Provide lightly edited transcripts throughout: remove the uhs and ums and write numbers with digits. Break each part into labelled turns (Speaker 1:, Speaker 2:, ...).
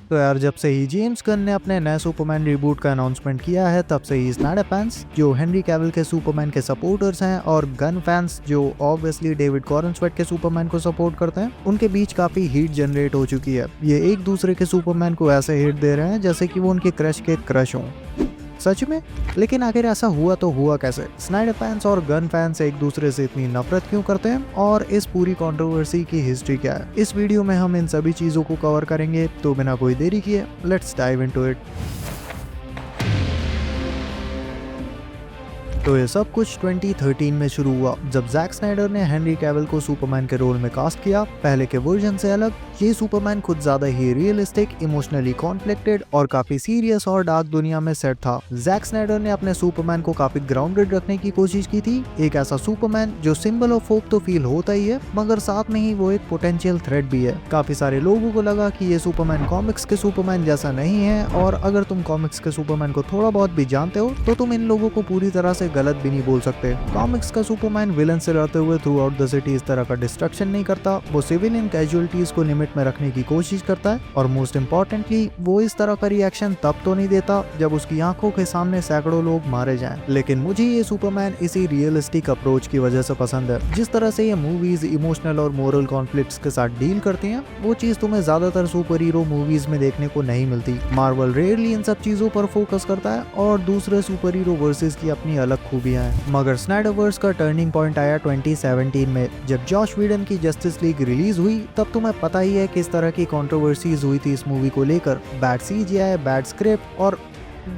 Speaker 1: तो यार जब से ही जेम्स गन ने अपने नए सुपरमैन रिबूट का अनाउंसमेंट किया है तब से ही स्नाइडर फैंस जो हेनरी कैविल के सुपरमैन के सपोर्टर्स हैं और गन फैंस जो ऑब्वियसली डेविड कॉरनस्वेट के सुपरमैन को सपोर्ट करते हैं उनके बीच काफी हीट जनरेट हो चुकी है। ये एक दूसरे के सुपरमैन को ऐसे हिट दे रहे हैं जैसे कि वो उनके क्रश के क्रश हों। सच में? लेकिन आखिर ऐसा हुआ तो हुआ कैसे? स्नाइडर फैंस और गन फैंस एक दूसरे से इतनी नफरत क्यों करते हैं और इस पूरी कंट्रोवर्सी की हिस्ट्री क्या है? इस वीडियो में हम इन सभी चीजों को कवर करेंगे, तो बिना कोई देरी किए लेट्स डाइव इनटू इट। तो ये सब कुछ 2013 में शुरू हुआ जब जैक स्नाइडर ने हेनरी कैविल को सुपरमैन के रोल में कास्ट किया। पहले के वर्जन से अलग ये सुपरमैन कुछ ज्यादा ही रियलिस्टिक, इमोशनली कॉन्फ्लिक्टेड और काफी सीरियस और डार्क दुनिया में सेट था। जैक स्नाइडर ने अपने सुपरमैन को काफी ग्राउंडेड रखने की कोशिश की थी, एक ऐसा सुपरमैन जो सिंबल ऑफ होप तो फील होता ही है मगर साथ में ही वो एक पोटेंशियल थ्रेट भी है। काफी सारे लोगों को लगा कि ये सुपरमैन कॉमिक्स के सुपरमैन जैसा नहीं है और अगर तुम कॉमिक्स के सुपरमैन को थोड़ा बहुत भी जानते हो तो तुम इन लोगों को पूरी तरह से गलत भी नहीं बोल सकते। कॉमिक्स का सुपरमैन विलन से लड़ते हुए थ्रू आउट द सिटी इस तरह का डिस्ट्रक्शन नहीं करता, वो सिविलियन कैजुअलिटीज को लिमिट में रखने की कोशिश करता है और मोस्ट इम्पोर्टेंटली वो इस तरह का रिएक्शन तब तो नहीं देता जब उसकी आंखों के सामने सैकड़ों लोग मारे जाएं। लेकिन मुझे ये सुपरमैन इसी रियलिस्टिक अप्रोच की वजह से पसंद है। जिस तरह से ये मूवीज इमोशनल और मोरल कॉन्फ्लिक्ट्स के साथ डील करती हैं वो चीज तुम्हें ज्यादातर सुपर हीरो मूवीज में देखने को नहीं मिलती। मार्वल रेयरली इन सब चीजों पर फोकस करता है और दूसरे सुपर हीरो वर्सेस की अपनी अलग खूबियां हैं। मगर स्नाइडरवर्स का टर्निंग पॉइंट आया 2017 में जब जॉश व्हीडन की जस्टिस लीग रिलीज हुई। तब तुम्हें पता ही है किस तरह की कंट्रोवर्सीज हुई थी इस मूवी को लेकर, बैड सीजीआई, बैड स्क्रिप्ट और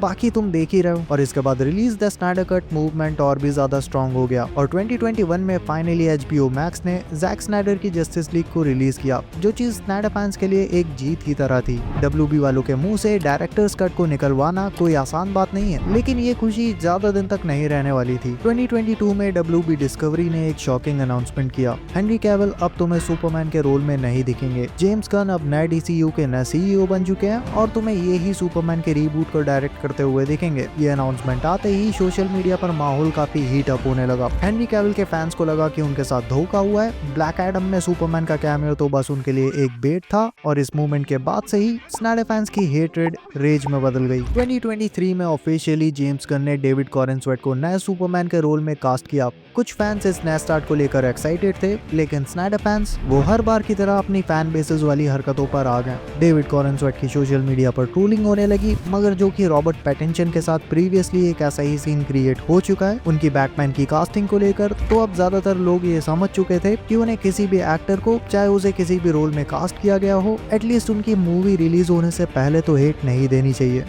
Speaker 1: बाकी तुम देख ही रहे हो। और इसके बाद release the Snyder cut movement और भी ज्यादा स्ट्रॉन्ग हो गया और 2021 में फाइनली HBO मैक्स ने जैक स्नाइडर की जस्टिस लीग को रिलीज किया, जो चीज स्नाइडर फैंस के लिए एक जीत की तरह थी। WB वालों के मुंह से डायरेक्टर्स कट को निकलवाना कोई आसान बात नहीं है, लेकिन ये खुशी ज्यादा दिन तक नहीं रहने वाली थी। 2022 में WB डिस्कवरी ने एक शॉकिंग अनाउंसमेंट किया, हेनरी कैविल अब तुम्हें सुपरमैन के रोल में नहीं दिखेंगे। जेम्स गन अब नए DCU के नए CEO बन चुके हैं और तुम्हें ये ही सुपरमैन के रीबूट को डायरेक्ट करते हुए दिखेंगे। ये अनाउंसमेंट आते ही सोशल मीडिया पर माहौल काफी हीट अप होने लगा। हेनरी कैविल के फैंस को लगा कि उनके साथ धोखा हुआ है। ब्लैक एडम में सुपरमैन का कैमियो तो बस उनके लिए एक बेट था और इस मूवमेंट के बाद से ही स्नाइडर फैंस की हेट्रेड रेज में बदल गई। 2023 में ऑफिशियली जेम्स गन ने डेविड कॉरनस्वेट को नए सुपरमैन के रोल में कास्ट किया। कुछ फैंस इस नए स्टार्ट को लेकर एक्साइटेड थे, लेकिन स्नाइडर फैंस वो हर बार की तरह अपनी फैन बेसेस वाली हरकतों पर आ गए। डेविड कॉरनस्वेट की सोशल मीडिया पर ट्रोलिंग होने लगी, मगर जो कि रॉबर्ट पैटिंसन के साथ प्रीवियसली एक ऐसा ही सीन क्रिएट हो चुका है उनकी बैटमैन की कास्टिंग को लेकर, तो अब ज्यादातर लोग ये समझ चुके थे कि उन्हें किसी भी एक्टर को, चाहे उसे किसी भी रोल में कास्ट किया गया हो, एटलीस्ट उनकी मूवी रिलीज होने से पहले तो हिट नहीं देनी चाहिए।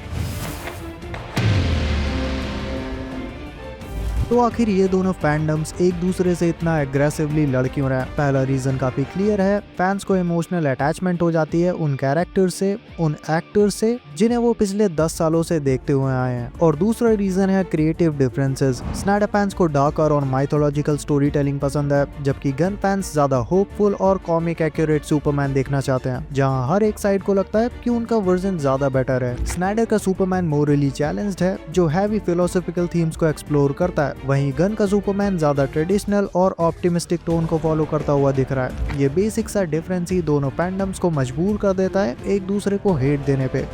Speaker 1: तो आखिर ये दोनों फैंडम्स एक दूसरे से इतना एग्रेसिवली लड़ क्यों रहे हैं? पहला रीजन काफी क्लियर है, फैंस को इमोशनल अटैचमेंट हो जाती है उन कैरेक्टर्स से, उन एक्टर्स से जिन्हें वो पिछले 10 सालों से देखते हुए आए हैं। और दूसरा रीजन है क्रिएटिव डिफरेंसेस। स्नाइडर फैंस को डार्कर और माइथोलॉजिकल स्टोरी टेलिंग पसंद है, जबकि गन फैंस ज्यादा होपफुल और कॉमिक एक्यूरेट सुपरमैन देखना चाहते हैं, जहां हर एक साइड को लगता है कि उनका वर्जन ज्यादा बेटर है। स्नाइडर का सुपरमैन मोरली चैलेंज्ड है, जो हैवी फिलोसॉफिकल थीम्स को एक्सप्लोर करता है, वहीं गन का सुपरमैन ज्यादा ट्रेडिशनल और ऑप्टिमिस्टिक टोन को फॉलो करता हुआ दिख रहा है। ये बेसिक सा डिफरेंस ही दोनों फैंडम्स को मजबूर कर देता है एक दूसरे को हेट देने पे।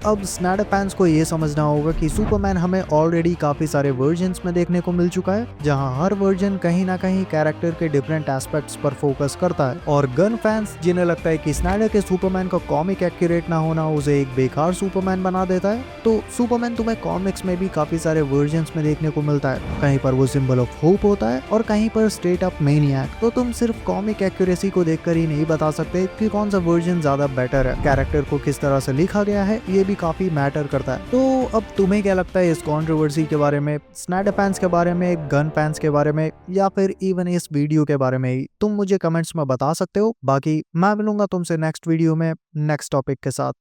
Speaker 1: अब स्नाइडर फैंस को ये समझना होगा कि सुपरमैन हमें ऑलरेडी काफी सारे वर्जन्स में देखने को मिल चुका है, जहां हर वर्जन कहीं ना कहीं कैरेक्टर के डिफरेंट एस्पेक्ट्स पर फोकस करता है। और गन फैंस जिन्हें लगता है कि स्नाइडर के सुपरमैन का कॉमिक एक्यूरेट ना होना उसे एक बेकार सुपरमैन बना देता है, तो सुपरमैन तुम्हें कॉमिक्स में भी काफी सारे वर्जन्स में देखने को मिलता है। कहीं पर वो सिंबल ऑफ होप होता है और कहीं पर स्ट्रेट अप मैनिएक। तो तुम सिर्फ कॉमिक एक्यूरेसी को देखकर ही नहीं बता सकते कि कौन सा वर्जन ज्यादा बेटर है। कैरेक्टर को किस तरह से लिखा गया है ये भी काफी मैटर करता है। तो अब तुम्हें क्या लगता है इस कंट्रोवर्सी के बारे में, स्नाइडर फैंस के बारे में, गन फैंस के बारे में, या फिर इवन इस वीडियो के बारे में ही? तुम मुझे कमेंट्स में बता सकते हो। बाकी मैं मिलूंगा तुमसे नेक्स्ट वीडियो में नेक्स्ट टॉपिक के साथ।